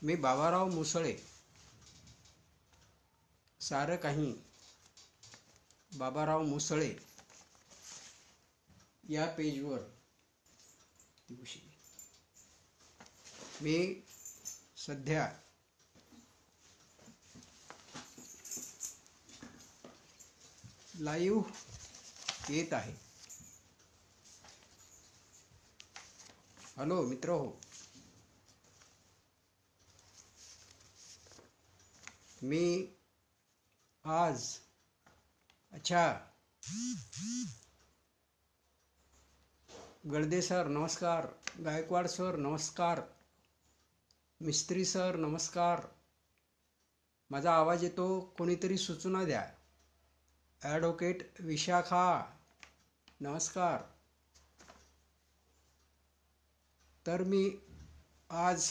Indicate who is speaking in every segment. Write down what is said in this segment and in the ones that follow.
Speaker 1: मी बाबाराव मुसळे. सारं काही बाबाराव मुसळे या पेजवर मी सध्या लाईव्ह येत आहे. हॅलो मित्र हो, मी आज गडदे सर नमस्कार, गायकवाड सर नमस्कार, मिस्त्री सर नमस्कार. माझा आवाज येतो? कोणीतरी सूचना द्या. ॲडव्होकेट विशाखा नमस्कार. तर मी आज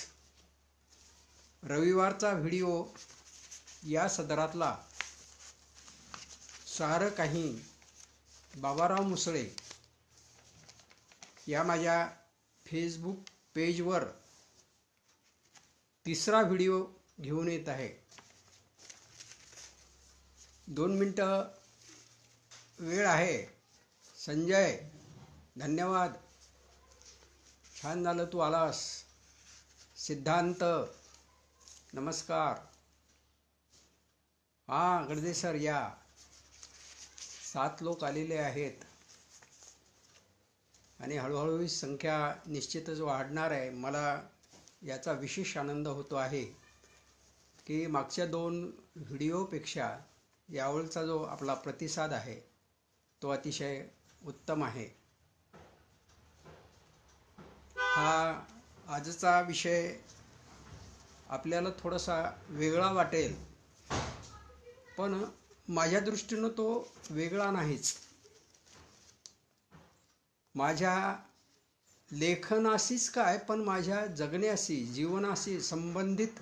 Speaker 1: रविवारचा व्हिडिओ या सदरातला सारं काही बाबाराव मुसळे या माझ्या फेसबुक पेजवर तिसरा व्हिडिओ घेऊन येत आहे. 2 मिनटं वेळ आहे. संजय धन्यवाद, छान झालं तू आलास. सिद्धांत नमस्कार. हां गडदे सर या. 7 लोक आलेले आहेत आणि हळूहळू ही संख्या निश्चितच वाढणार आहे. मला याचा विशेष आनंद होतो आहे की मागच्या 2 व्हिडिओपेक्षा यावेळचा जो आपला प्रतिसाद आहे तो अतिशय उत्तम आहे. हा आजचा विषय आपल्याला थोडासा वेगळा वाटेल, पण माझ्या दृष्टीनं तो वेगळा नाहीच. माझ्या लेखनाशीच काय, पण माझ्या जगण्याशी, जीवनाशी संबंधित,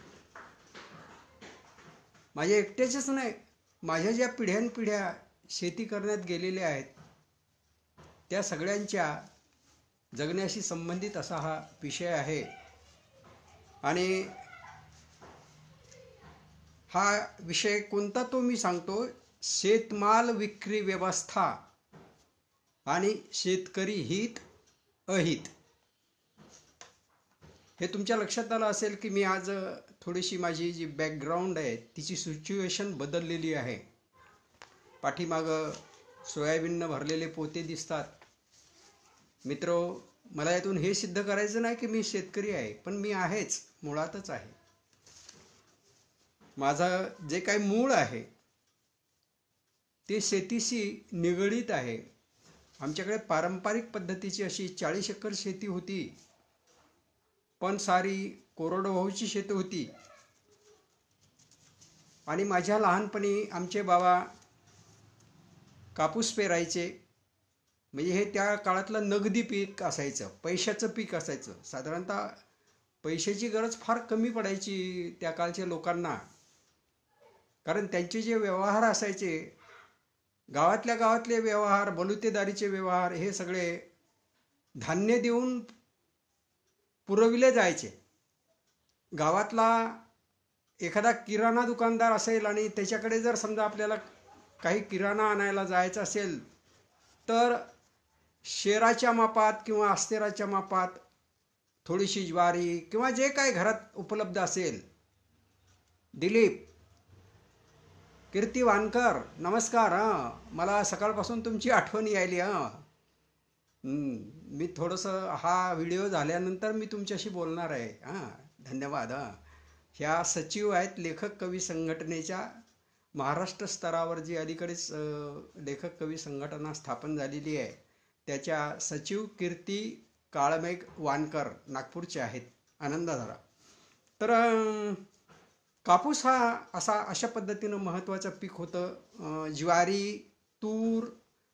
Speaker 1: माझ्या एकट्याच्याच नाही, माझ्या ज्या पिढ्यानपिढ्या शेती करण्यात गेलेल्या आहेत त्या सगळ्यांच्या जगण्याशी संबंधित असा हा विषय आहे. आणि हा विषय कोणता तो मी सांगतो. शेतमाल विक्री व्यवस्था आणि शेतकरी हित अहित. हे तुमच्या लक्षात आलं असेल की मी आज थोडीशी माझी जी बॅकग्राऊंड आहे तिची सिच्युएशन बदललेली आहे. पाठीमागं सोयाबीननं भरलेले पोते दिसतात. मित्रो, मला यातून हे सिद्ध करायचं नाही की मी शेतकरी आहे, पण मी आहेच, मुळातच आहे. माझं जे काही मूळ आहे ते शेतीशी निगडीत आहे. आमच्याकडे पारंपरिक पद्धतीची अशी 40 एकर शेती होती, पण सारी कोरडवाहूची शेती होती. आणि माझ्या लहानपणी आमचे बाबा कापूस पेरायचे. म्हणजे हे त्या काळातलं नगदी पीक असायचं, पैशाचं पीक असायचं. साधारणतः पैशाची गरज फार कमी पडायची त्या काळच्या लोकांना, कारण त्यांचे जे व्यवहार असायचे, गावातल्या गावातले व्यवहार, बलुतेदारीचे व्यवहार, हे सगळे धान्य देऊन पुरविले जायचे. गावातला एखादा किराणा दुकानदार असेल आणि त्याच्याकडे जर समजा आपल्याला काही किराणा आणायला जायचं असेल तर शेराच्या मापात किंवा अस्तेराच्या मापात थोडीशी ज्वारी किंवा जे काही घरात उपलब्ध असेल. दिलीप कीर्ती वानकर नमस्कार. मला सकाळपासून तुमची आठवण यायली. मी थोडंसं हा व्हिडिओ झाल्यानंतर मी तुमच्याशी बोलणार आहे. धन्यवाद. ह्या सचिव आहेत लेखक कवी संघटनेच्या. महाराष्ट्र स्तरावर जी अलीकडेच लेखक कवी संघटना स्थापन झालेली आहे त्याच्या सचिव कीर्ती काळमेघ वानकर नागपूरचे आहेत. आनंद झाला. तर कापूस हा अशा पद्धतीनं महत्त्वाचं पीक होतं. ज्वारी, तूर,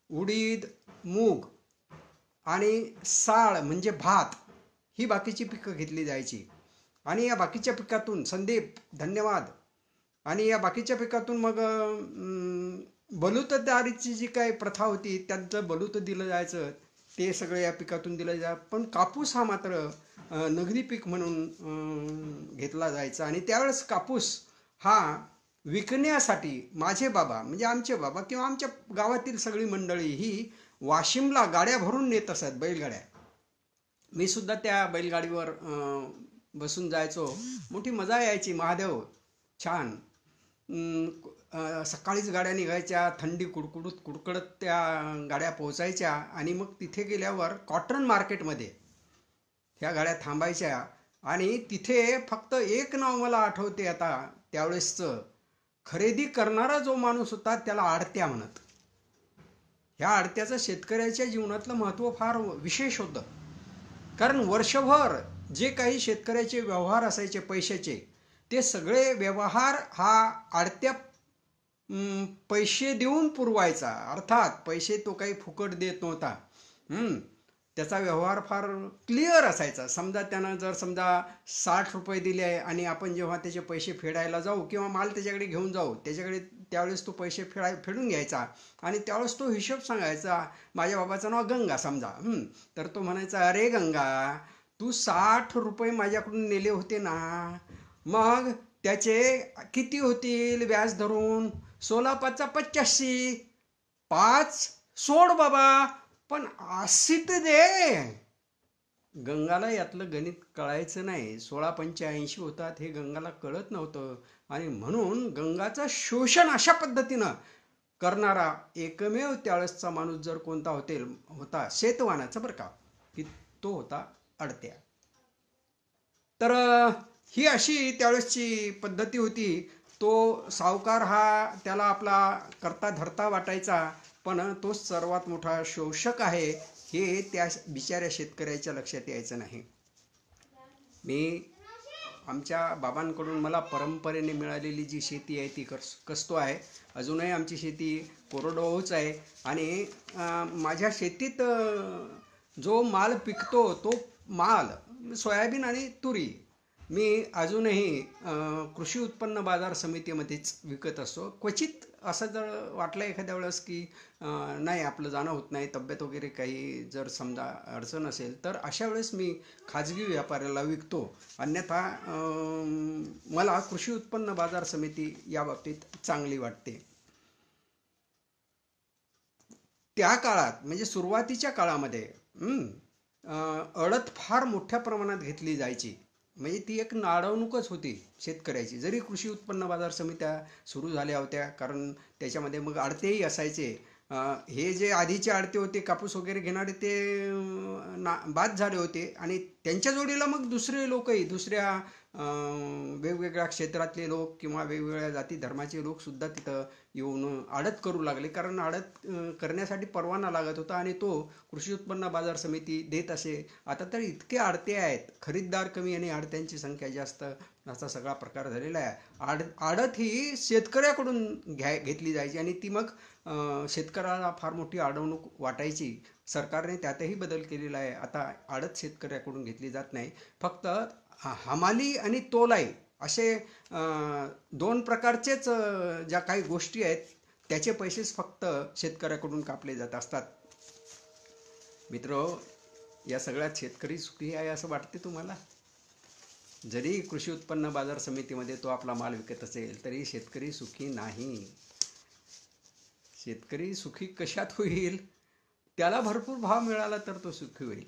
Speaker 1: उडीद, मूग आणि साळ म्हणजे भात ही बाकीची पिकं घेतली जायची. आणि या बाकीच्या पिकातून, संदीप धन्यवाद, आणि या बाकीच्या पिकातून मग बलुतदारीची जी काही प्रथा होती त्यांचं बलूत दिलं जायचं, ते सगळं या पिकातून दिलं जायचं. पण कापूस हा मात्र नगदी पीक म्हणून घेतला जायचा. आणि त्यावेळेस कापूस हा विकण्यासाठी माझे बाबा म्हणजे आमचे बाबा किंवा आमच्या गावातील सगळी मंडळी ही वाशिमला गाड्या भरून नेत असत, बैलगाड्या. मी सुद्धा त्या बैलगाडीवर बसून जायचो. मोठी मजा यायची. महादेव छान. सकाळीच गाड्या निघायच्या, थंडी कुडकडत त्या गाड्या पोहोचायच्या आणि मग तिथे गेल्यावर कॉटन मार्केटमध्ये ह्या गाड्या थांबायच्या. आणि तिथे फक्त एक नाव मला आठवते आता त्यावेळेसचं, खरेदी करणारा जो माणूस होता त्याला आडत्या म्हणत. ह्या आडत्याचं शेतकऱ्याच्या जीवनातलं महत्त्व फार विशेष होतं. कारण वर्षभर जे काही शेतकऱ्याचे व्यवहार असायचे पैशाचे, ते सगळे व्यवहार हा आडत्या पैसे देऊन पुरवायचा. अर्थात पैसे तो काही फुकट देत नव्हता. त्याचा व्यवहार फार क्लिअर असायचा. समजा त्यानं जर समजा 60 रुपये दिले आणि आपण जेव्हा त्याचे पैसे फेडायला जाऊ किंवा माल त्याच्याकडे घेऊन जाऊ, त्याच्याकडे त्यावेळेस तो पैसे फेडून घ्यायचा आणि त्यावेळेस तो हिशोब सांगायचा. माझ्या बाबाचं नाव गंगा समजा. तर तो म्हणायचा, अरे गंगा, तू 60 रुपये माझ्याकडून नेले होते ना, मग त्याचे किती होतील व्याज धरून? 16 पाचा 85. 5 सोड बाबा, पण 80 तर दे. गंगाला यातलं गणित कळायचं नाही. 16 पंचे 80 होतात हे गंगाला कळत नव्हतं. आणि म्हणून गंगाचं शोषण अशा पद्धतीनं करणारा एकमेव त्यावेळेसचा माणूस जर कोणता होता शेतवानाचा बरं का, की तो होता आडत्या. तर ही अशी त्यावेळेसची पद्धती होती. तो सावकार हा त्याला आपला करता धरता वाटायचा, पण तो सर्वात मोठा शोषक आहे हे त्या बिचाऱ्या शेतकऱ्याच्या लक्षात यायचं नाही. मी आमच्या बाबांकडून मला परंपरेने मिळालेली जी शेती आहे ती कसतो आहे. अजूनही आमची शेती कोरडवाहूच आहे. आणि माझ्या शेतीत जो माल पिकतो तो माल सोयाबीन आणि तुरी मी अजूनही कृषी उत्पन्न बाजार समितीमध्येच विकत असतो. क्वचित असं जर वाटलं एखाद्या वेळेस की नाही आपलं जाणं होत नाही, तब्येत वगैरे काही जर समजा अडचण असेल, तर अशा वेळेस मी खाजगी व्यापाऱ्याला विकतो. अन्यथा मला कृषी उत्पन्न बाजार समिती या बाबतीत चांगली वाटते. त्या काळात म्हणजे सुरुवातीच्या काळामध्ये अडत फार मोठ्या प्रमाणात घेतली जायची. म्हणजे ती एक नाडवणूकच होती शेतकऱ्याची. जरी कृषी उत्पन्न बाजार समित्या सुरू झाल्या होत्या, कारण त्याच्यामध्ये मग आडतेही असायचे. हे जे आधीचे आडते होते कापूस वगैरे घेणारे ते बाद झाले होते आणि त्यांच्या जोडीला मग दुसरे लोकही दुसऱ्या वेगवेगळ्या क्षेत्रातले लोक किंवा वेगवेगळ्या जाती धर्माचे लोकसुद्धा तिथं येऊन आडत करू लागले. कारण आडत करण्यासाठी परवाना लागत होता आणि तो कृषी उत्पन्न बाजार समिती देत असे. आता तर इतके आडते आहेत, खरीददार कमी आणि आडत्यांची संख्या जास्त असा सगळा प्रकार झालेला आहे. आडत ही शेतकऱ्याकडून घेतली जायची आणि ती मग शेतकऱ्याला फार मोठी अडवणूक वाटायची. सरकारने त्यातही बदल केलेला आहे. आता आडत शेतकऱ्याकडून घेतली जात नाही. फक्त हमाली आणि तोलाई असे 2 प्रकारचेच ज्या काही गोष्टी आहेत त्याचे पैसेच फक्त शेतकऱ्याकडून कापले जात असतात. मित्र, या सगळ्यात शेतकरी सुखी आहे असं वाटते तुम्हाला? जरी कृषी उत्पन्न बाजार समितीमध्ये तो आपला माल विकत असेल तरी शेतकरी सुखी नाही. शेतकरी सुखी कशात होईल? त्याला भरपूर भाव मिळाला तर तो सुखी होईल.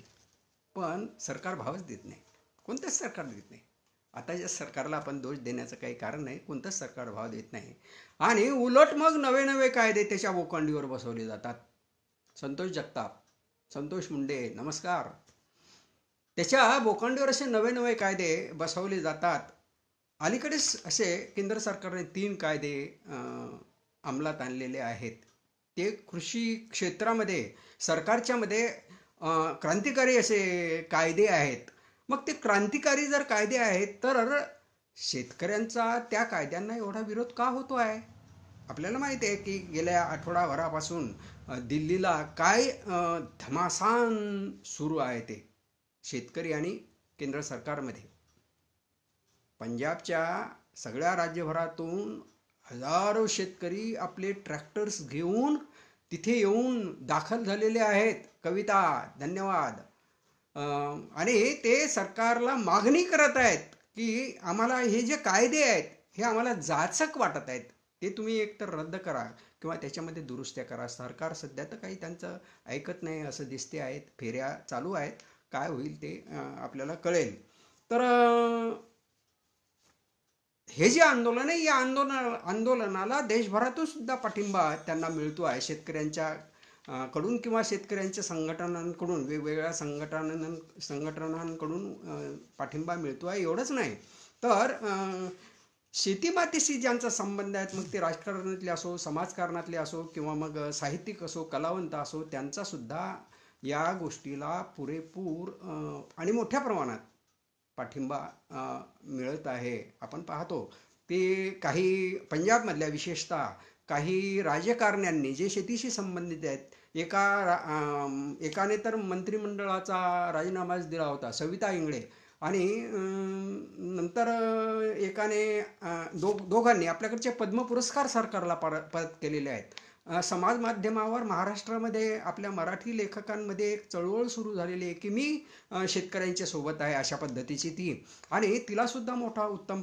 Speaker 1: पण सरकार भावच देत नाही, कोणतंच सरकार देत नाही. आताच्या सरकारला आपण दोष देण्याचं काही कारण नाही. कोणतंच सरकार भाव देत नाही. आणि उलट मग नवे नवे कायदे त्याच्या बोकांडीवर बसवले जातात. संतोष जगताप, संतोष मुंडे, नमस्कार. त्याच्या बोकांडीवर असे नवे नवे कायदे बसवले जातात. अलीकडेच असे केंद्र सरकारने 3 कायदे अंमलात आणलेले आहेत. ते कृषी क्षेत्रामध्ये सरकारच्या मध्ये क्रांतिकारी असे कायदे आहेत. मग ते क्रांतिकारी जर कायदे आहेत तर शेतकऱ्यांचा त्या कायद्यांना एवढा विरोध का होतो आहे? आपल्याला माहिती आहे की गेल्या आठवडाभरापासून दिल्लीला काय धमासान सुरू आहे ते शेतकरी आणि केंद्र सरकारमध्ये. पंजाबच्या सगळ्या राज्यभरातून हजारो शेतकरी आपले ट्रॅक्टर्स घेऊन तिथे येऊन दाखल झालेले आहेत. कविता, धन्यवाद. आणि ते सरकारला मागणी करत आहेत की आम्हाला हे जे कायदे आहेत हे आम्हाला जाचक वाटत आहेत, ते तुम्ही एकतर रद्द करा किंवा त्याच्यामध्ये दुरुस्त्या करा. सरकार सध्या तर काही त्यांचं ऐकत नाही असं दिसते आहेत, फेऱ्या चालू आहेत. काय होईल ते आपल्याला कळेल. तर हे जे आंदोलन आहे या आंदोलनाला देशभरातून सुद्धा पाठिंबा त्यांना मिळतो आहे, शेतकऱ्यांच्या कडून किंवा शेतकऱ्यांच्या संघटनांकडून, वेगवेगळ्या संघटनांकडून पाठिंबा मिळतो आहे. एवढंच नाही तर शेतीमातीशी ज्यांचा संबंध आहेत, मग ते राजकारणातले असो, समाजकारणातले असो किंवा मग साहित्यिक असो, कलावंत असो, त्यांचा सुद्धा या गोष्टीला पुरेपूर आणि मोठ्या प्रमाणात पाठिंबा मिळत आहे. आपण पाहतो ते काही पंजाबमधल्या विशेषतः काही राजकारण्यांनी जे शेतीशी संबंधित आहेत, एकाने तर मंत्रिमंडळाचा राजीनामाच दिला होता, सविता इंगळे. आणि नंतर एकाने दोघांनी आपल्याकडचे पद्म पुरस्कार सरकारला परत केलेले आहेत. समाज माध्यमावर महाराष्ट्रामध्ये आपल्या मराठी लेखकांमध्ये एक चळवळ सुरू झालेली आहे की मी शेतकऱ्यांच्या सोबत आहे, अशा पद्धतीची ती. आणि तिला सुद्धा मोठा उत्तम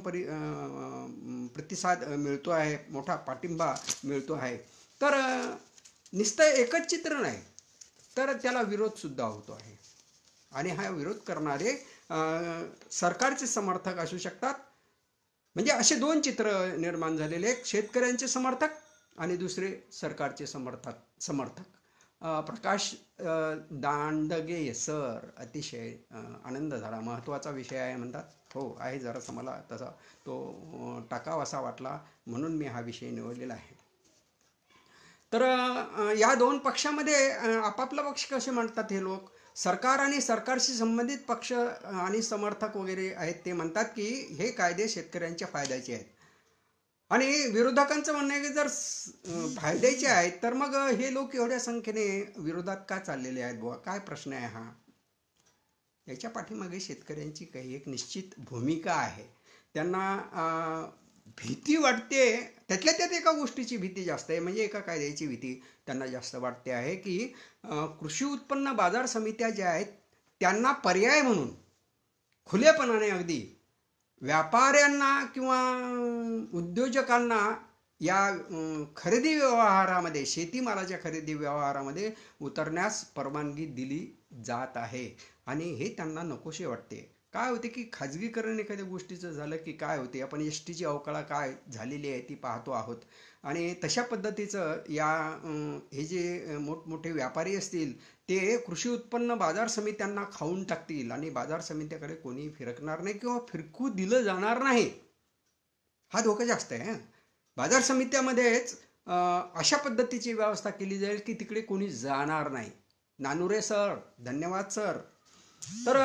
Speaker 1: प्रतिसाद मिळतो आहे, मोठा पाठिंबा मिळतो आहे. तर नुसतं एकच चित्र नाही तर त्याला विरोध सुद्धा होतो आहे. आणि हा विरोध करणारे सरकारचे समर्थक असू शकतात. म्हणजे असे दोन चित्र निर्माण झालेले, एक शेतकऱ्यांचे समर्थक आणि दुसरे सरकारचे समर्थक. प्रकाश दांडगे सर, अतिशय आनंद झाला, महत्त्वाचा विषय आहे म्हणतात. हो आहे, जरासा मला तसा तो टाकावासा वाटला म्हणून मी हा विषय निवडलेला आहे. तर या दोन पक्षामध्ये आपापला पक्ष कसे म्हणतात हे लोक, सरकार आणि सरकारशी संबंधित पक्ष आणि समर्थक वगैरे आहेत, ते म्हणतात की हे कायदे शेतकऱ्यांच्या फायद्याचे आहेत. आणि विरोधकांचं म्हणणं आहे की जर फायद्याचे आहेत तर मग हे लोक एवढ्या संख्येने विरोधात का चाललेले आहेत बुवा, काय प्रश्न आहे हा. याच्या पाठीमागे शेतकऱ्यांची काही एक निश्चित भूमिका आहे. त्यांना भीती वाटते, त्यातल्या त्यात एका गोष्टीची भीती जास्त आहे, म्हणजे एका कायद्याची भीती त्यांना जास्त वाटते आहे की कृषी उत्पन्न बाजार समित्या ज्या आहेत त्यांना पर्याय म्हणून खुलेपणाने अगदी व्यापाऱ्यांना किंवा उद्योजकांना या खरेदी व्यवहारामध्ये, शेतीमालाच्या खरेदी व्यवहारामध्ये उतरण्यास परवानगी दिली जात आहे. आणि हे त्यांना नकोसे वाटते. काय होते की खाजगीकरण एखाद्या गोष्टीचं झालं की काय होते, आपण एस टीची अवकळा काय झालेली आहे ती पाहतो आहोत. आणि तशा पद्धतीचं हे जे मोठमोठे व्यापारी असतील ते कृषी उत्पन्न बाजार समित्यांना खाऊन टाकतील आणि बाजार समित्याकडे कोणी फिरकणार नाही किंवा फिरकू दिलं जाणार नाही. हा धोका जास्त आहे. बाजार समित्यामध्येच अशा पद्धतीची व्यवस्था केली जाईल की तिकडे कोणी जाणार नाही. नानुरे सर, धन्यवाद सर. तर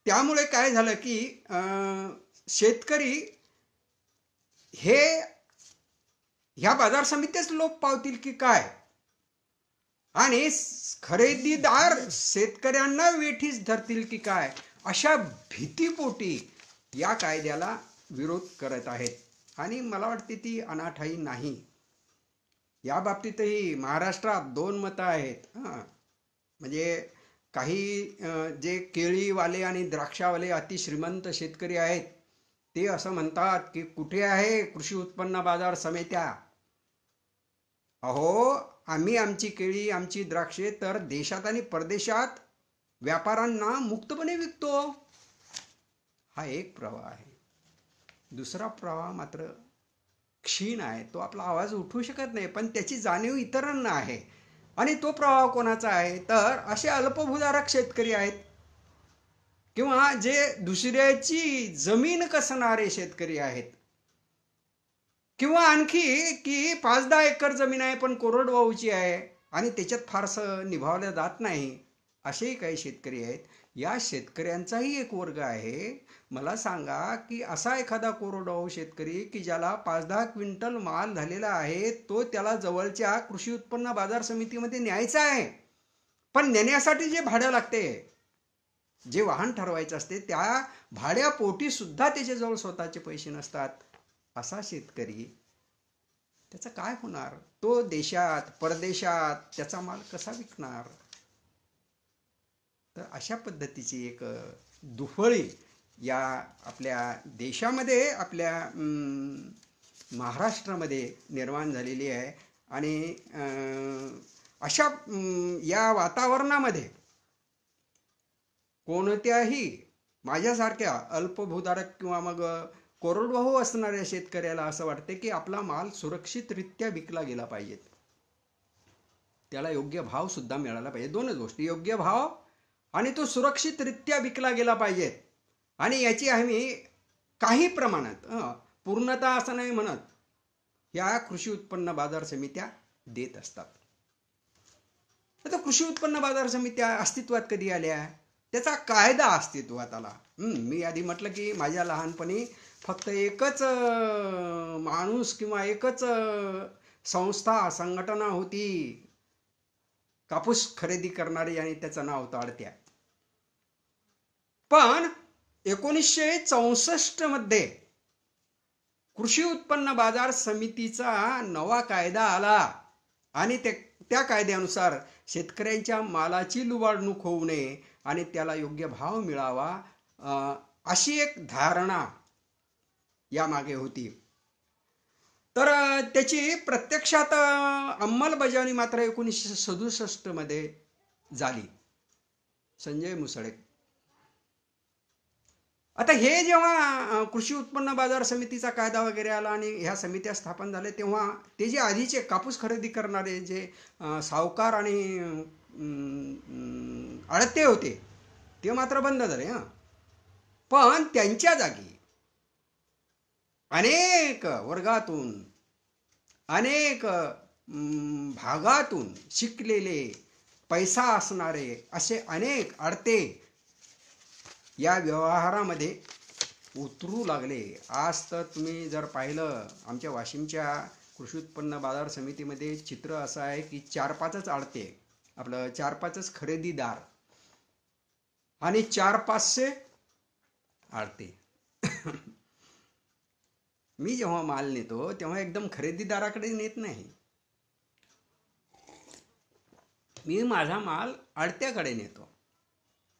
Speaker 1: त्यामुळे काय झालं की शेतकरी हे ह्या बाजार समित्याच लोप पावतील की काय, आणि खरेदीदार शेतकऱ्यांना वेठीस धरतील की काय, अशा भीतीपोटी या कायद्याला विरोध करत आहेत. आणि मला वाटते ती अनाठाई नाही. या बाबतीतही महाराष्ट्रात दोन मतं आहेत. म्हणजे काही जे केळीवाले आणि द्राक्षावाले अतिश्रीमंत शेतकरी आहेत ते असं म्हणतात की कुठे आहे कृषी उत्पन्न बाजार समित्या. अहो, आम्ही आमची केळी, आमची द्राक्षे तर देशात आणि परदेशात व्यापाऱ्यांना मुक्तपणे विकतो. हा एक प्रवाह आहे. दुसरा प्रवाह मात्र क्षीण आहे, तो आपला आवाज उठवू शकत नाही, पण त्याची जाणीव इतरांना आहे. आणि तो प्रवाह कोणाचा आहे तर असे अल्पभूधारक शेतकरी आहेत किंवा जे दुसऱ्याची जमीन कसणारे शेतकरी आहेत, किंवा आणखी की 5-10 एकर जमीन आहे पण कोरडवाहूची आहे आणि त्याच्यात फारसं निभावल्या जात नाही, असेही काही शेतकरी आहेत. या शेतकऱ्यांचाही एक वर्ग आहे. मला सांगा की असा एखादा कोरडवाहू शेतकरी की ज्याला 5-10 क्विंटल माल झालेला आहे, तो त्याला जवळच्या कृषी उत्पन्न बाजार समितीमध्ये न्यायचा आहे, पण नेण्यासाठी जे भाडं लागते, जे वाहन ठरवायचं असते, त्या भाड्यापोटी सुद्धा त्याच्याजवळ स्वतःचे पैसे नसतात. असा शेतकरी, त्याचं काय होणार? तो देशात परदेशात त्याचा माल कसा विकणार? तर अशा पद्धतीची एक दुफळी या आपल्या देशामध्ये, आपल्या महाराष्ट्रामध्ये निर्माण झालेली आहे. आणि अशा या वातावरणामध्ये कोणत्याही माझ्यासारख्या अल्पभूधारक किंवा मग कोरडवाहू असणाऱ्या शेतकऱ्याला असं वाटते की आपला माल सुरक्षितरित्या विकला गेला पाहिजे, त्याला योग्य भाव सुद्धा मिळाला पाहिजे. दोनच गोष्टी, योग्य भाव आणि तो सुरक्षितरित्या विकला गेला पाहिजे. आणि याची आम्ही काही प्रमाणात, पूर्णतः असं नाही म्हणत, या कृषी उत्पन्न बाजार समित्या देत असतात. आता कृषी उत्पन्न बाजार समित्या अस्तित्वात कधी आल्या? त्याचा कायदा अस्तित्वात आला. मी आधी म्हटलं की माझ्या लहानपणी फक्त एकच माणूस किंवा एकच संस्था, संघटना होती कापूस खरेदी करणारी, आणि त्याचं नाव होतं आडत्या. पण 1964 मध्ये कृषी उत्पन्न बाजार समितीचा नवा कायदा आला आणि त्या कायद्यानुसार शेतकऱ्यांच्या मालाची लुबाडणूक होऊ नये आणि त्याला योग्य भाव मिळावा, अशी एक धारणा यामागे होती. तर त्याची प्रत्यक्षात अंमलबजावणी मात्र 1967 मध्ये झाली, संजय मुसळे. आता हे जेव्हा कृषी उत्पन्न बाजार समितीचा कायदा वगैरे आला आणि ह्या समित्या स्थापन झाल्या, तेव्हा ते जे आधीचे कापूस खरेदी करणारे जे सावकार आणि आडते होते ते मात्र बंद झाले. पण त्यांच्या जागी अनेक वर्गातून, अनेक भागातून शिकलेले, पैसा असणारे असे अनेक आडते या व्यवहारामध्ये उतरू लागले. आज तर तुम्ही जर पाहिलं आमच्या वाशिमच्या कृषी उत्पन्न बाजार समितीमध्ये चित्र असं आहे की 4-5च आडते, आपलं 4-5च खरेदीदार आणि 4-500 आडते. मी जेव्हा माल नेतो तेव्हा एकदम खरेदीदाराकडे नेत नाही, मी माझा माल आडत्याकडे नेतो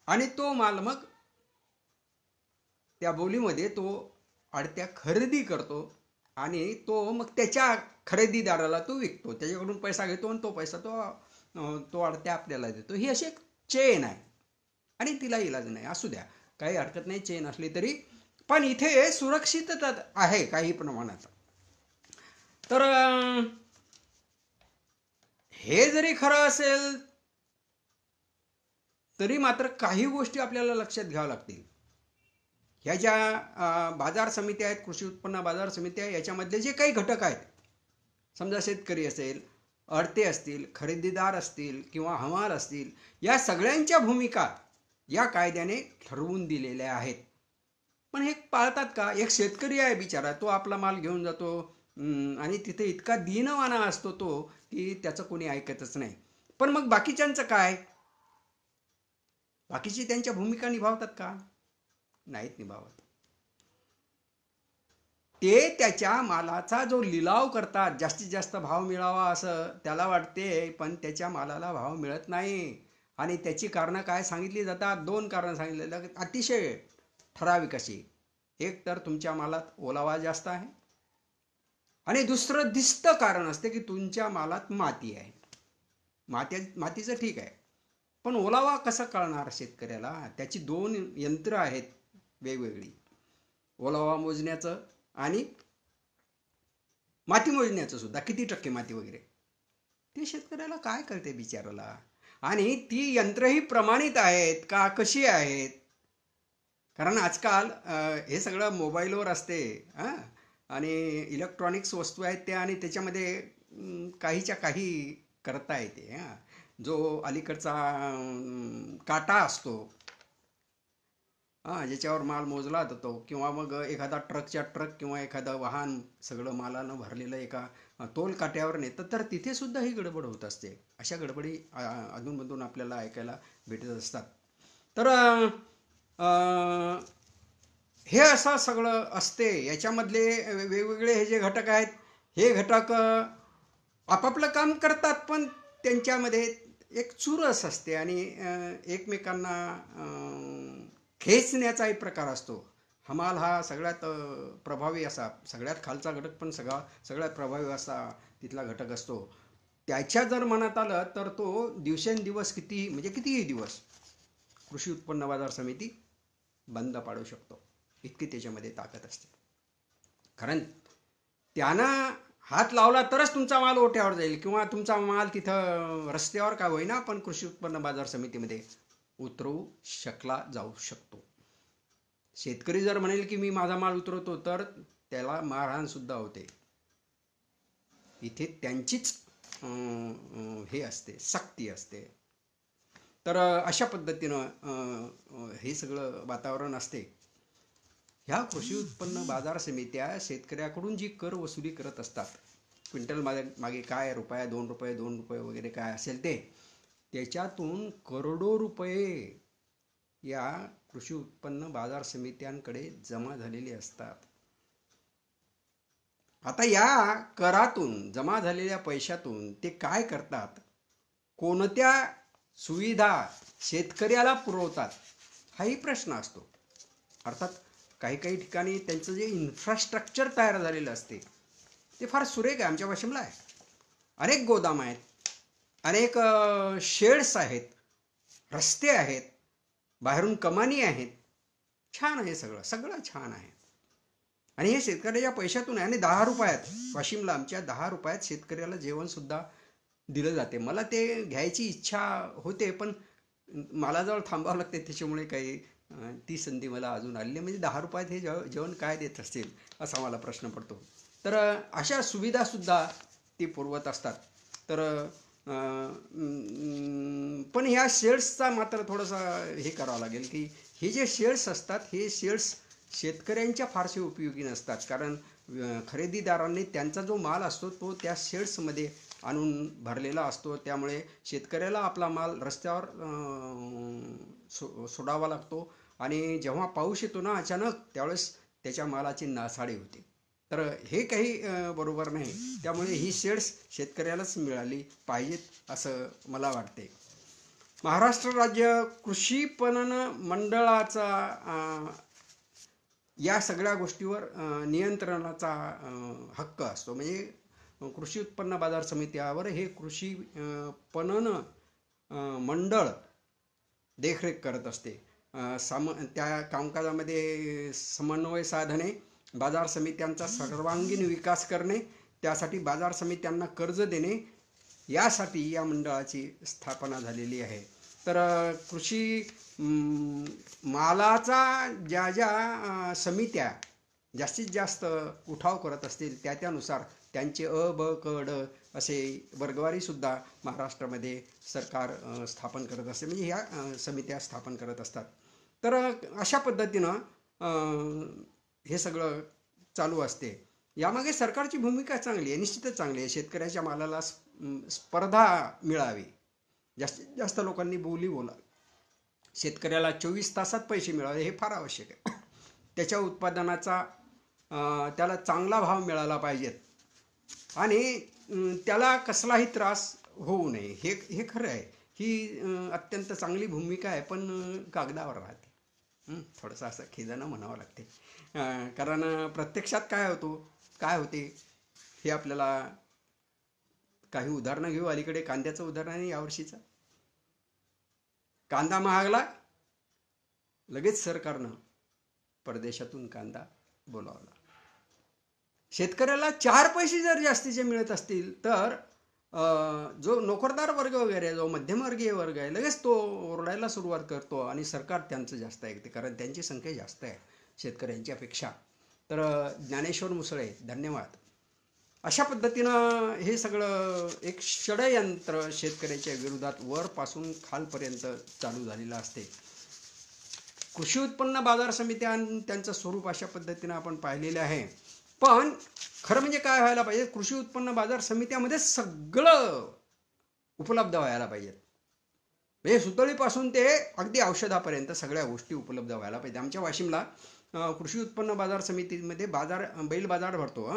Speaker 1: आणि तो माल मग त्या बोलीमध्ये तो आडत्या खरेदी करतो आणि तो मग त्याच्या खरेदीदाराला तो विकतो, त्याच्याकडून पैसा घेतो आणि तो पैसा तो आडत्या आपल्याला देतो. ही अशी एक चेन आहे आणि तिला इलाज नाही. असू द्या, काही हरकत नाही चेन असली तरी, पण इथे सुरक्षितता आहे काही प्रमाणात. तर हे जरी खरं असेल तरी मात्र काही गोष्टी आपल्याला लक्षात घ्याव्या लागतील. ह्या ज्या बाजार समित्या आहेत, कृषी उत्पन्न बाजार समित्या, याच्यामधले जे काही घटक आहेत, समजा शेतकरी असेल, आडते असतील, खरेदीदार असतील किंवा हमाल असतील, या सगळ्यांच्या भूमिका या कायद्याने ठरवून दिलेल्या आहेत. पण हे पाळतात का? एक शेतकरी आहे बिचारा, तो आपला माल घेऊन जातो आणि तिथे इतका दीनवाना असतो तो की त्याचं कोणी ऐकतच नाही. पण मग बाकीच्यांचं काय? बाकीची त्यांच्या भूमिका निभावतात का? नाहीत निभावत. ते त्याच्या मालाचा जो लिलाव करतात, जास्तीत जास्त भाव मिळावा असं त्याला वाटते, पण त्याच्या मालाला भाव मिळत नाही. आणि त्याची कारणं काय सांगितली जातात? 2 कारणं सांगितले जातात, अतिशय ठराविक अशी. एक तर तुमच्या मालात ओलावा जास्त आहे आणि दुसरं दिसतं कारण असते की तुमच्या मालात माती आहे. मातीचं ठीक आहे, पण ओलावा कसा कळणार शेतकऱ्याला? त्याची 2 यंत्र आहेत वेगवेगळी, ओलावा मोजण्याचं आणि माती मोजण्याचं सुद्धा, किती टक्के माती वगैरे. ते शेतकऱ्याला काय कळते बिचाराला? आणि ती यंत्रही प्रमाणित आहेत का, कशी आहेत? कारण आजकाल हे सगळं मोबाईलवर असते आणि इलेक्ट्रॉनिक्स वस्तू आहेत त्या, आणि त्याच्यामध्ये काहीच्या काही करता येते. जो अलीकडचा काटा असतो ज्याच्यावर माल मोजला जातो, किंवा मग एखादा ट्रकच्या ट्रक किंवा एखादं वाहन सगळं मालानं भरलेलं एका तोल काट्यावर नेतं, तर तिथे सुद्धा ही गडबड होत असते. अशा गडबडी अधूनमधून आपल्याला ऐकायला भेटत असतात. तर हे असं सगळं असते. याच्यामधले वेगवेगळे हे जे घटक आहेत, हे घटक आपापलं काम करतात, पण त्यांच्यामध्ये एक चुरस असते आणि एकमेकांना खेचण्याचा एक प्रकार असतो. हमाल हा सगळ्यात प्रभावी असा, सगळ्यात खालचा घटक पण सगळ्यात प्रभावी असा तिथला घटक असतो. त्याच्या जर मनात आलं तर तो दिवसेंदिवस किती म्हणजे कितीही दिवस कृषी उत्पन्न बाजार समिती बंद पाडू शकतो, इतकी त्याच्यामध्ये ताकद असते. कारण त्यानं हात लावला तरच तुमचा माल ओट्यावर जाईल किंवा तुमचा माल तिथं रस्त्यावर का होईना पण कृषी उत्पन्न बाजार समितीमध्ये उतरवू शकला जाऊ शकतो. शेतकरी जर म्हणेल की मी माझा माल उतरवतो तर त्याला मारहाण सुद्धा होते. इथे त्यांचीच हे असते, सक्ती असते. तर अशा पद्धतीनं हे सगळं वातावरण असते. ह्या कृषी उत्पन्न बाजार समित्या शेतकऱ्याकडून जी कर वसुली करत असतात, क्विंटल मागे काय रुपया 2 रुपये वगैरे काय असेल ते, त्याच्यातून करोडो रुपये या कृषी उत्पन्न बाजार समित्यांकडे जमा झालेले असतात. आता या करातून जमा झालेल्या पैशातून ते काय करतात, कोणत्या सुविधा शेतकऱ्याला पुरवतात, हाही प्रश्न असतो. अर्थात काही काही ठिकाणी त्यांचं जे इन्फ्रास्ट्रक्चर तयार झालेलं असते ते फार सुरेख आहे. आमच्या वाशिमला आहे, अनेक गोदाम आहेत, अनेक शेड्स आहेत, रस्ते आहेत, बाहेरून कमानी आहेत. छान आहे, सगळं सगळं छान आहे. आणि हे शेतकऱ्याच्या पैशातून आहे. आणि 10 रुपयात वाशिमला आमच्या 10 रुपयात शेतकऱ्याला जेवणसुद्धा दिलं जाते. मला ते घ्यायची इच्छा होते पण मला जवळ थांबावं लागते, त्याच्यामुळे काही ती संधी मला अजून आली नाही. म्हणजे 10 रुपयात हे जेवण काय देत असतील असा मला प्रश्न पडतो. तर अशा सुविधासुद्धा ती पुरवत असतात. तर पण ह्या शेड्सचा मात्र थोडासा हे करावं लागेल की हे जे शेड्स असतात हे शेड्स शेतकऱ्यांच्या फारसे उपयोगी नसतात. कारण खरेदीदारांनी त्यांचा जो माल असतो तो त्या शेड्समध्ये आणून भरलेला असतो. त्यामुळे शेतकऱ्याला आपला माल रस्त्यावर सोडावा लागतो आणि जेव्हा पाऊस येतो ना अचानक, त्यावेळेस त्याच्या मालाची नासाडी होते. तर हे काही बरोबर नाही. त्यामुळे ही शेड्स शेतकऱ्यालाच मिळाली पाहिजेत असं मला वाटते. महाराष्ट्र राज्य कृषी पणन मंडळाचा या सगळ्या गोष्टीवर नियंत्रणाचा हक्क असतो. म्हणजे कृषी उत्पन्न बाजार समित्यावर हे कृषी पणन मंडळ देखरेख करत असते. त्या कामकाजामध्ये समन्वय साधणे, बाजार समित्यांचा सर्वांगीण विकास करणे, त्यासाठी बाजार समित्यांना कर्ज देणे, यासाठी या मंडळाची स्थापना झालेली आहे. तर कृषी मालाचा ज्या समित्या जास्तीत जास्त उठाव करत असतील त्यानुसार त्यांचे ब क ड असे वर्गवारीसुद्धा महाराष्ट्रामध्ये सरकार स्थापन करत असते. म्हणजे ह्या समित्या स्थापन करत असतात. तर अशा पद्धतीनं हे सगळं चालू असते. यामागे सरकारची भूमिका चांगली आहे, निश्चितच चांगली आहे. शेतकऱ्याच्या मालाला स्पर्धा मिळावी, जास्तीत जास्त लोकांनी बोलावी, शेतकऱ्याला 24 तासात पैसे मिळावे हे फार आवश्यक आहे. त्याच्या उत्पादनाचा त्याला चांगला भाव मिळाला पाहिजेत आणि त्याला कसलाही त्रास होऊ नये, हे खरं आहे. ही अत्यंत चांगली भूमिका आहे, पण कागदावर राहते. थोडंसं असं खिजानं म्हणावं लागते. कारण प्रत्यक्षात काय होते हे आपल्याला काही उदाहरणं घेऊ. अलीकडे कांद्याचं उदाहरण आहे. यावर्षीचा कांदा महागला, लगेच सरकारनं परदेशातून कांदा बोलावला. शेतकऱ्याला 4 पैसे जर जास्तीचे मिळत असतील तर जो नोकरदार वर्ग वगैरे, जो मध्यमवर्गीय वर्ग आहे, लगेच तो ओरडायला सुरुवात करतो आणि सरकार त्यांचं जास्त ऐकते, कारण त्यांची संख्या जास्त आहे शेतकऱ्यांच्यापेक्षा. तर ज्ञानेश्वर मुसळे, धन्यवाद. अशा पद्धतीनं हे सगळं एक षडयंत्र शेतकऱ्याच्या विरोधात वरपासून खालपर्यंत चालू झालेलं असते. कृषी उत्पन्न बाजार समित्या त्यांचं स्वरूप अशा पद्धतीनं आपण पाहिलेलं आहे. पण खरं म्हणजे काय व्हायला पाहिजे, कृषी उत्पन्न बाजार समित्यामध्ये सगळं उपलब्ध व्हायला पाहिजेत. म्हणजे सुतळीपासून ते अगदी औषधापर्यंत सगळ्या गोष्टी उपलब्ध व्हायला पाहिजे. आमच्या वाशिमला कृषी उत्पन्न बाजार समितीमध्ये बैल बाजार भरतो.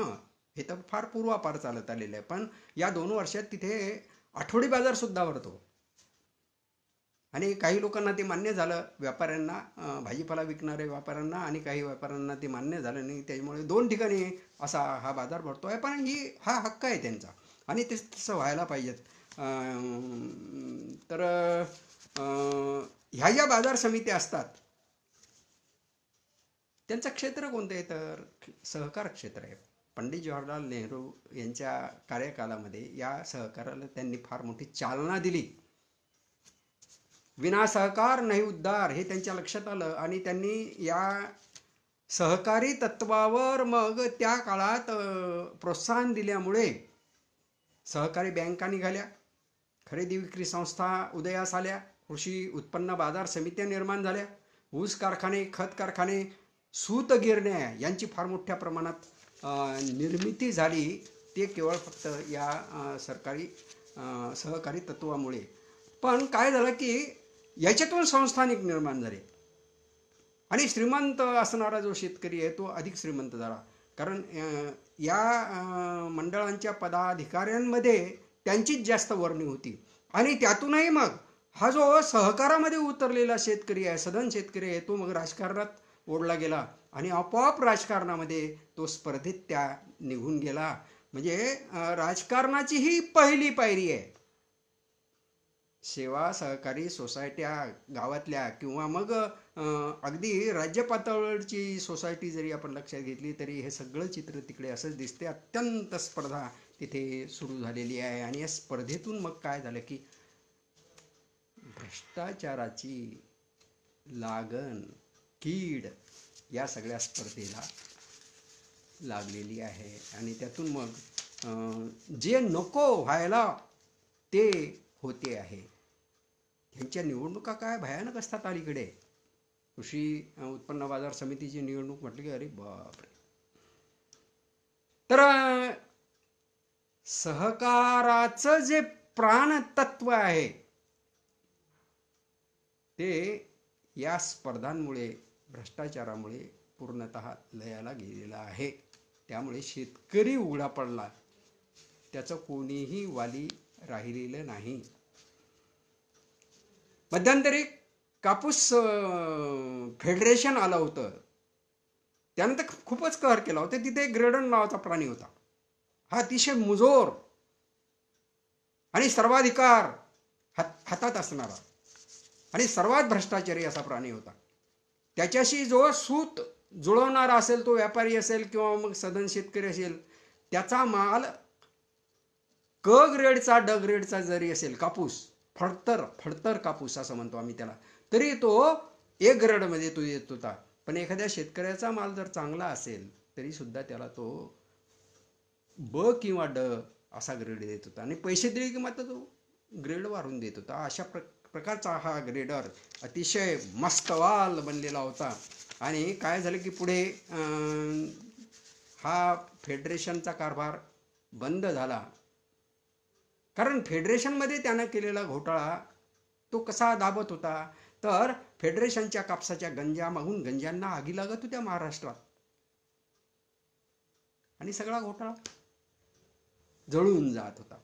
Speaker 1: हे तर फार पूर्वापार चालत आलेलं आहे. पण या 2 वर्षात तिथे आठवडी बाजार सुद्धा भरतो. आणि काही लोकांना ते मान्य झालं, व्यापाऱ्यांना, भाजीपाला विकणाऱ्या व्यापाऱ्यांना, आणि काही व्यापाऱ्यांना ते मान्य झालं नाही. त्याच्यामुळे दोन ठिकाणी असा हा बाजार भरतो आहे. पण हा हक्क आहे त्यांचा, आणि ते तसं व्हायला पाहिजेत. तर ह्या ज्या बाजार समित्या असतात त्यांचं क्षेत्र कोणतं आहे, तर सहकार क्षेत्र आहे. पंडित जवाहरलाल नेहरू यांच्या कार्यकालामध्ये या सहकाराला त्यांनी फार मोठी चालना दिली. विना सहकार नाही उद्धार हे त्यांच्या लक्षात आलं, आणि त्यांनी या सहकारी तत्वावर मग त्या काळात प्रोत्साहन दिल्यामुळे सहकारी बँका निघाल्या, खरेदी विक्री संस्था उदयास आल्या, कृषी उत्पन्न बाजार समित्या निर्माण झाल्या, ऊस कारखाने, खत कारखाने, सूत गिरण्या यांची फार मोठ्या प्रमाणात निर्मिती झाली. ते केवळ फक्त या सहकारी तत्वामुळे. पण काय झालं की याच्यातून संस्थानिक निर्माण झाले, आणि श्रीमंत असणारा जो शेतकरी आहे तो अधिक श्रीमंत झाला. कारण या मंडळांच्या पदाधिकाऱ्यांमध्ये त्यांचीच जास्त वर्णी होती. आणि त्यातूनही मग हा जो सहकारामध्ये उतरलेला शेतकरी आहे, सधन शेतकरी आहे, तो मग राजकारणात ओढला गेला, आणि आपोआप राजकारणामध्ये तो स्पर्धेत त्या निघून गेला. म्हणजे राजकारणाची ही पहिली पायरी आहे. सेवा सहकारी सोसायट्या गावातल्या, किंवा मग अगदी राज्य पातळीवरची सोसायटी जरी आपण लक्षात घेतली तरी हे सगळं चित्र तिकडे असंच दिसते. अत्यंत स्पर्धा तिथे सुरू झालेली आहे. आणि या स्पर्धेतून मग काय झालं की भ्रष्टाचाराची लागण, कीड या सगळ्या स्पर्धेला लागलेली आहे. आणि त्यातून मग जे नको व्हायला ते होते आहे. ह्यांच्या निवडणुका काय भयानक असतात अलीकडे. कृषी उत्पन्न बाजार समितीची निवडणूक म्हटली की अरे बापरे. तर सहकाराचं जे प्राणतत्व आहे ते या स्पर्धांमुळे, भ्रष्टाचारामुळे पूर्णतः लयाला गेलेला आहे. त्यामुळे शेतकरी उघडा पडला, त्याचं कोणीही वाली राहिलेलं नाही. मध्यंतरी कापूस फेडरेशन आलं होतं, त्यानं तर खूपच कहर केला होता. तिथे ग्रेडन नावाचा प्राणी होता, हा अतिशय मुजोर आणि सर्वाधिकार हातात असणारा आणि सर्वात भ्रष्टाचारी असा प्राणी होता. त्याच्याशी जो सूत जुळवणारा असेल, तो व्यापारी असेल किंवा मग सधन शेतकरी असेल, त्याचा माल क ग्रेडचा, ड ग्रेडचा जरी असेल कापूस, फडतर कापूस असं म्हणतो आम्ही त्याला, तरी तो ए ग्रेडमध्ये तो येत होता. पण एखाद्या शेतकऱ्याचा माल जर चांगला असेल तरी सुद्धा त्याला तो ब किंवा ड असा ग्रेड देत होता, आणि पैसे दिले की मात्र तो ग्रेड वाढवून देत होता. अशा प्रकारचा हा ग्रेडर अतिशय मस्तवाल बनलेला होता. आणि काय झालं की पुढे हा फेडरेशनचा कारभार बंद झाला. कारण फेडरेशनमध्ये त्यानं केलेला घोटाळा तो कसा दाबत होता, तर फेडरेशनच्या कापसाच्या गंजा मागून गंजांना आगी लागत होत्या महाराष्ट्रात, आणि सगळा घोटाळा जळून जात होता.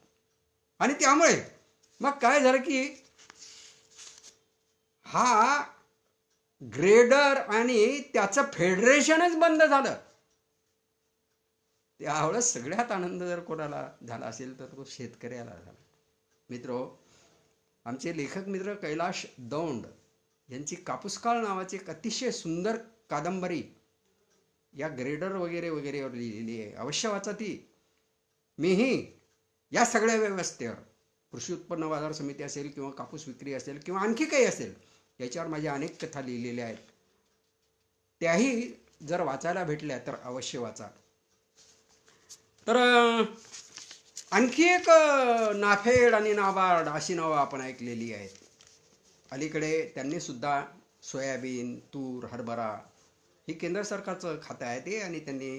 Speaker 1: आणि त्यामुळे मग काय झालं की हा ग्रेडर आणि त्याचं फेडरेशनच बंद झालं. त्यावेळेस सगळ्यात आनंद जर कोणाला झाला असेल तर तो शेतकऱ्याला झाला. मित्रो, आमचे लेखक मित्र कैलाश दौंड यांची कापूसकाळ नावाची एक अतिशय सुंदर कादंबरी या ग्रेडर वगैरे वगैरेवर लिहिलेली आहे. अवश्य वाचा ती. मीही या सगळ्या व्यवस्थेवर, कृषी उत्पन्न बाजार समिती असेल किंवा कापूस विक्री असेल किंवा आणखी काही असेल, याच्यावर माझ्या अनेक कथा लिहिलेल्या आहेत. त्याही जर वाचायला भेटल्या तर अवश्य वाचा. तर आणखी एक नाफेड आणि नाबार्ड अशी नावं आपण ऐकलेली आहेत. अलीकडे त्यांनी सुद्धा सोयाबीन, तूर, हरभरा ही केंद्र सरकारचं खातं आहे ते, आणि त्यांनी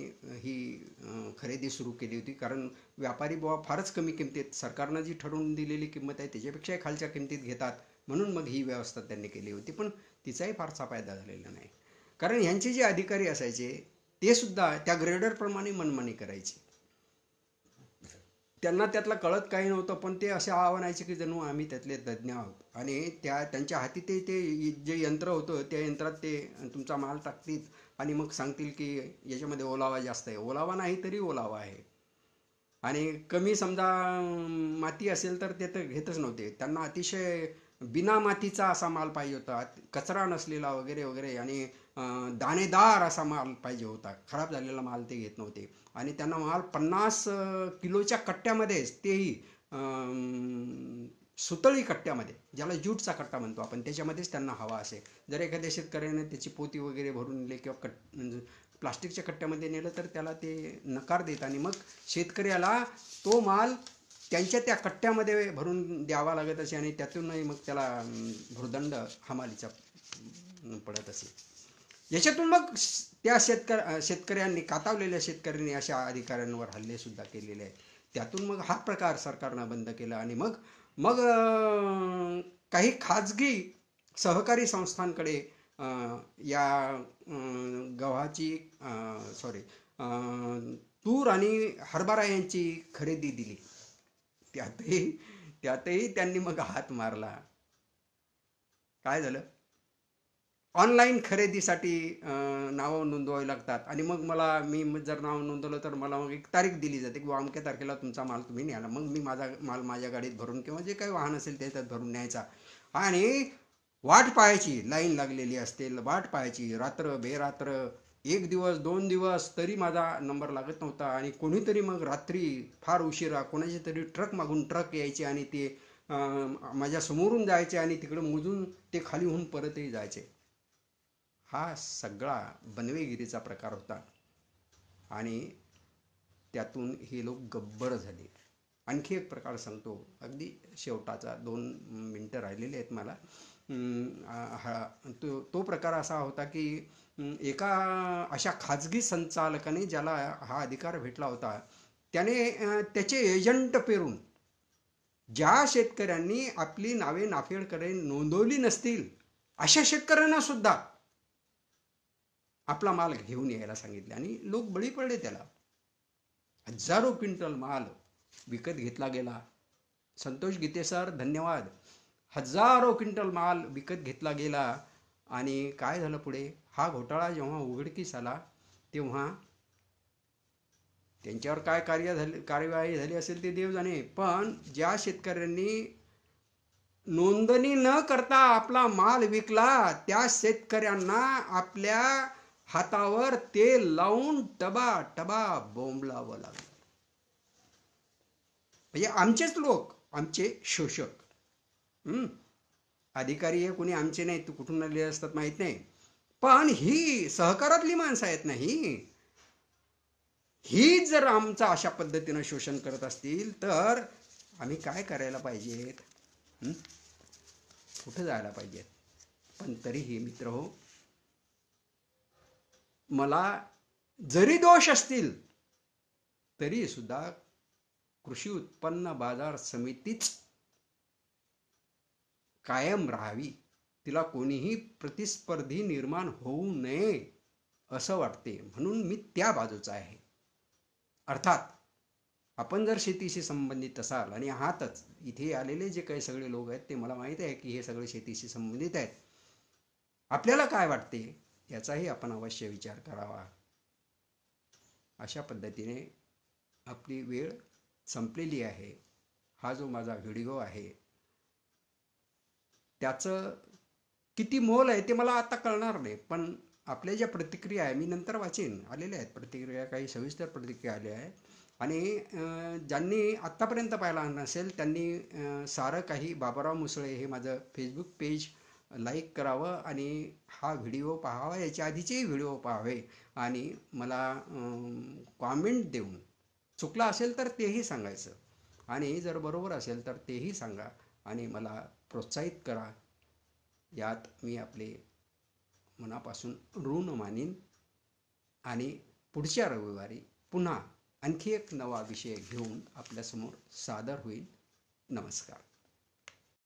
Speaker 1: ही खरेदी सुरू केली होती. कारण व्यापारी बुवा फारच कमी किमतीत, सरकारनं जी ठरवून दिलेली किंमत आहे त्याच्यापेक्षाही खालच्या किमतीत घेतात, म्हणून मग ही व्यवस्था त्यांनी केली होती. पण तिचाही फारसा फायदा झालेला नाही. कारण ह्यांचे जे अधिकारी असायचे ते सुद्धा त्या ग्रेडरप्रमाणे मनमानी करायचे. त्यांना त्यातलं कळत काही नव्हतं, पण ते असे आव्हानायचे की जणू आम्ही त्यातले तज्ज्ञ आहोत. आणि त्यांच्या हाती ते ते जे यंत्र होतं त्या यंत्रात ते तुमचा माल टाकतील आणि मग सांगतील की याच्यामध्ये ओलावा जास्त आहे. ओलावा नाही तरी ओलावा आहे. आणि कमी समजा माती असेल तर ते तर घेतच नव्हते. त्यांना अतिशय बिना मातीचा असा माल पाहिजे होता, कचरा नसलेला वगैरे वगैरे. आणि दाणेदार असा माल पाहिजे होता. खराब झालेला माल ते घेत नव्हते. आणि त्यांना माल 50 किलोच्या कट्ट्यामध्येच, तेही सुतळी कट्ट्यामध्ये, ज्याला ज्यूटचा कट्टा म्हणतो आपण, त्याच्यामध्येच त्यांना हवा असे. जर एखाद्या शेतकऱ्याने त्याची पोती वगैरे भरून नेले किंवा म्हणजे प्लास्टिकच्या कट्ट्यामध्ये नेलं तर त्याला ते नकार देत. आणि मग शेतकऱ्याला तो माल त्यांच्या त्या कट्ट्यामध्ये भरून द्यावा लागत असे. आणि त्यातूनही मग त्याला भुर्दंड हमालीचा पडत असे. याच्यातून मग त्या शेतकऱ्यांनी, कातावलेल्या शेतकऱ्यांनी अशा अधिकाऱ्यांवर हल्ले सुद्धा केलेले आहेत. त्यातून मग हा प्रकार सरकारनं बंद केला. आणि मग मग काही खाजगी सहकारी संस्थांकडे या गव्हाची, सॉरी, तूर आणि हरभरा यांची खरेदी दिली. त्यातही त्यातही त्यांनी मग हात मारला. काय झालं? ऑनलाईन खरेदीसाठी नावं नोंदवावी लागतात. आणि मग मी जर नाव नोंदवलं तर मला मग एक तारीख दिली जाते की अमक्या तारखेला तुमचा माल तुम्ही न्याला. मग मी माझा माल माझ्या गाडीत भरून किंवा जे काही वाहन असेल त्याच्यात भरून न्यायचा. आणि वाट पाहायची, लाईन लागलेली असते, वाट पाहायची रात्र बेरात्र, 1 दिवस 2 दिवस तरी माझा नंबर लागत नव्हता. आणि कोणीतरी मग रात्री फार उशिरा कोणाचे तरी ट्रक मागून ट्रक यायचे आणि ते माझ्या समोरून जायचे आणि तिकडे मोजून ते खाली होऊन परतही जायचे. हा सगळा बनवेगिरीचा प्रकार होता. आणि त्यातून हे लोक गब्बर झाले. आणखी एक प्रकार सांगतो, अगदी शेवटाचा, 2 मिनटं राहिलेले आहेत मला. तो प्रकार असा होता की एका अशा खाजगी संचालकाने, ज्याला हा अधिकार भेटला होता, त्याने त्याचे एजंट पेरून ज्या शेतकऱ्यांनी आपली नावे नाफेडकडे नोंदवली नसतील अशा शेतकऱ्यांना सुद्धा आपला माल घेऊन यायला सांगितले. आणि लोक बळी पडले त्याला. हजारो क्विंटल माल विकत घेतला गेला. संतोष गीते सर, धन्यवाद. हजारो क्विंटल माल विकत घेतला गेला. आणि काय झालं पुढे? हा घोटाळा जेव्हा उघडकीस आला तेव्हा त्यांच्यावर काय कार्यवाही झाली असेल ते देव जाणे. पण ज्या शेतकऱ्यांनी नोंदणी न करता आपला माल विकला त्या शेतकऱ्यांना आपल्या हातावर तेल लावून टबा टबा बोंबलावं लागलं. म्हणजे आमचेच लोक, आमचे शोषक. अधिकारी हे कोणी आमचे नाही, तू कुठून आलेले असतात माहित नाही. पण ही सहकारातली माणसं आहेत ना, ही जर आमचं अशा पद्धतीनं शोषण करत असतील तर आम्ही काय करायला पाहिजेत? कुठं जायला पाहिजेत? पण तरीही मित्र हो, मला जरी दोष असतील तरी सुद्धा कृषी उत्पन्न बाजार समितीच कायम राहावी, तिला कोणीही प्रतिस्पर्धी निर्माण होऊ नये असं वाटते. म्हणून मी त्या बाजूचा आहे. अर्थात आपण जर शेतीशी संबंधित असाल, आणि आहातच, इथे आलेले जे काही सगळे लोक आहेत ते मला माहीत आहे की हे सगळे शेतीशी संबंधित आहेत, आपल्याला काय वाटते याचाही आपण अवश्य विचार करावा. अशा पद्धतीने आपली वेळ संपलेली आहे. हा जो माझा व्हिडिओ आहे त्याचं किती मोल आहे ते मला आता कळणार नाही. पण आपल्या ज्या प्रतिक्रिया आहे, मी नंतर वाचेन, आलेल्या आहेत प्रतिक्रिया, काही सविस्तर प्रतिक्रिया आल्या आहेत. आणि ज्यांनी आत्तापर्यंत पाहिला नसेल त्यांनी सारं काही बाबुराव मुसळे हे माझं फेसबुक पेज लाईक करावं आणि हा व्हिडिओ पाहावा. याच्या आधीचेही व्हिडिओ पाहावे आणि मला कॉमेंट देऊन चुकला असेल तर तेही सांगायचं, आणि जर बरोबर असेल तर तेही सांगा आणि मला प्रोत्साहित करा. यात मी आपले मनापासून ऋण मानीन. आणि पुढच्या रविवारी पुन्हा आणखी एक नवा विषय घेऊन आपल्यासमोर सादर होईल. नमस्कार.